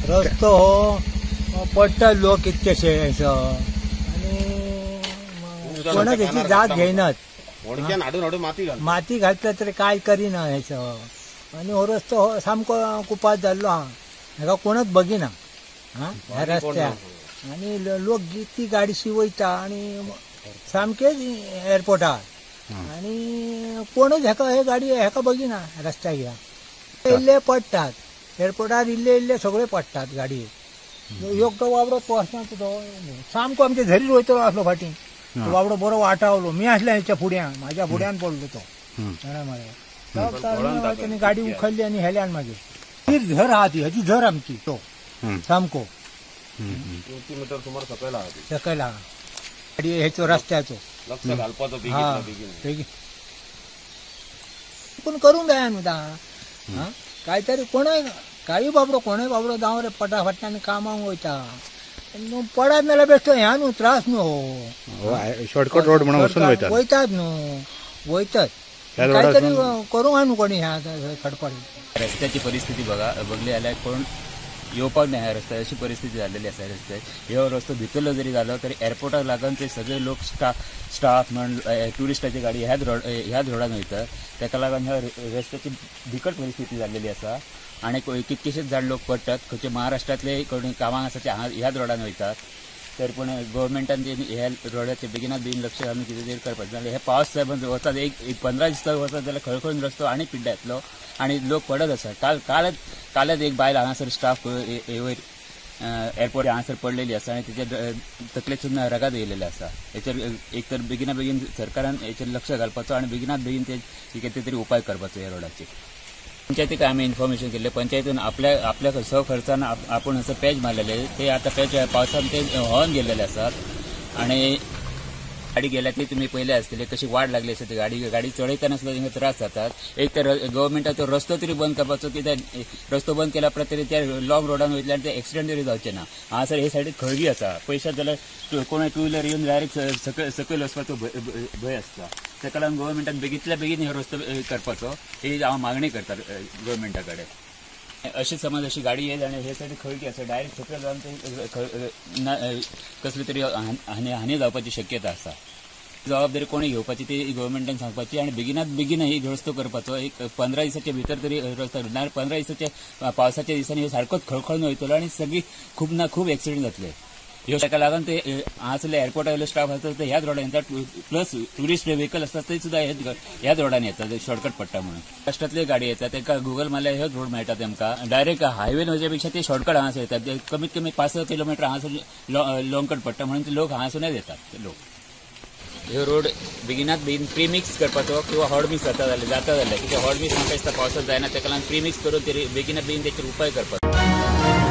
रस्तो हो पडटा लोक कितकेशे आणि कोणा त्याची जात घेयनात माती घातलं तरी काय करीना ह्याचं आणि हो रस्तो हो सामको कुपात जाल्लो हा हेका कोणच बघिना ह्या रस्त्याक आणि लोक ती गाडीशी वयता आणि सामकेच एअरपोर्टार आणि कोणच हेका हे गाडी हेका बघिना रस्त्याक ह्या इल्ले पडटात एअरपोर्टार इल्ले सगळे पडटात गाडी योग तो वावडो पोचना तो सामको आमच्या झरीर वयतलो असलो फाटी तो वावडो बरो वाटावलो मी असल्या ह्याच्या फुड्यान माझ्या फुड्यान पडलो तो त्याने गाडी उखलली आणि हेल्यान मागे ती झर हा ती ह्याची झर आमची तो सामको सकयला गाडी ह्याचो रस्त्याचो पण करून द्या न्हू काहीतरी कोणय काही बाबडो जावं रे पटाफटाने कामाक वयता पडात नाल्यार बेश्टो ह्या न्हू त्रास न्हू शॉर्टकट रोड म्हणून वयतात न्हू वयतात काहीतरी करूंक न्हू कोणी ह्या खडपड रस्त्याची परिस्थिती बघली जाल्यार कोण येवपाक नाही ह्या रस्त्यार अशी परिस्थिती झालेली आसा रस्त्यार ह्यो रस्तो भितरलो जरी जालो तरी एअरपोर्टाक लागून ते सगळे लोक स्टाफ म्हण ट्युरिस्टाची गाडी ह्याच रोडान वयतात ताका लागून ह्या रस्त्याची बिकट परिस्थिती झालेली आसा आणि कितकेशेच जाण लोक पडटात खंयचे महाराष्ट्रातले कोणी कामाक आसा ते ह्याच रोडान वयतात तर पूण गव्हर्मेंटान ह्या रोडाचे बेगिनात लक्ष घालून कितें तरी करपाचें जाल्यार हे पावस वतात एक 15 दिसा वतात जाल्यार खळखळून रस्तो आनी पिड्ड्या येतलो आणि लोक पडत आसा कालच एक बायल हांगासर स्टाफ वयर एअरपोर्ट हांगासर पडलेली आसा आणि तिच्या तकलेसून रगात येयलेले आसा हेचेर एक तर बेगिना बेगीन सरकारान हेचेर लक्ष घालपाचो आणि बेगिनात बेगीन ते कितें तरी उपाय करपाचो ह्या रोडाचेर पंचायतीक आम्ही इन्फॉर्मेशन केले पंचायतीन आपल्या खर्चान आपण असं पॅच मारलेले ते आता पॅच पावसान ते व्हावन गेलेले असतात आणि गाडी गेल्या ती तुम्ही पहिले असतले कशी वाट लागली असते गाडी चढयतना सुद्धा तिंगा त्रास जातात एक तर गव्हर्मेंटाचो रस्तो तरी बंद करपाचो कित्याक रस्तो बंद केला तरी त्या लॉंग रोडान वयतले आनी ते एक्सिडेंट तरी जावचे ना हांगासर हे सायडीक खळगी आसा पयशात जाल्यार कोणी टू व्हिलर येवन डायरेक्ट सकयल वचपाचो भंय आसता ताका लागून गव्हर्मेंटान बेगीतल्या बेगीन हे रस्तो करपाचो ही हांव मागणी करता गव्हर्मेंटा कडेन अशी समज अशी गाडी येत आणि हे सायडीक खळगी आसा डायरेक्ट सकयल जावन ते कसली तरी हानी जावपाची शक्यता आसा जबाबदारी कोणी घेवपाची ती गव्हर्मेंटान सांगपाची आणि बेगिनात बेगीन ही रस्तो करपाचो एक 15 दिसाच्या भितर तरी रस्तो 15 दिसाच्या पावसाच्या दिसांनी हे सारकोच खळखळून वयतलो आणि सगळी खूप एक्सिडेंट जातले ह्यो ताका लागून ते हांगासरले एअरपोर्टावयले स्टाफ आसता ते ह्याच रोडान येतात प्लस ट्युरिस्ट व्हेकल असतात ते सुद्धा ह्याच रोडान येतात शॉर्टकट पडटा म्हणून महाराष्ट्रातले गाडी येतात तांकां गुगल मारल्यार ह्योच रोड मेळटा तेमकां डायरेक्ट हायवेन वचचे पेक्षा ते शॉर्टकट हांगासर येतात कमीत कमी 5-6 किलोमीटर हांगासर लॉंग कट पडटा म्हणून ते लोक हांगासूनच येतात ते लोक ह्यो रोड बेगिनात बेगीन प्रीमिक्स करपाचो किंवा हॉट मिक्स जाता जाल्यार कित्याक हॉट मिक्स म्हाका दिसता पावसात जायना ताका लागून प्रीमिक्स करून बेगिनात बेगीन तेचेर उपाय करपाचो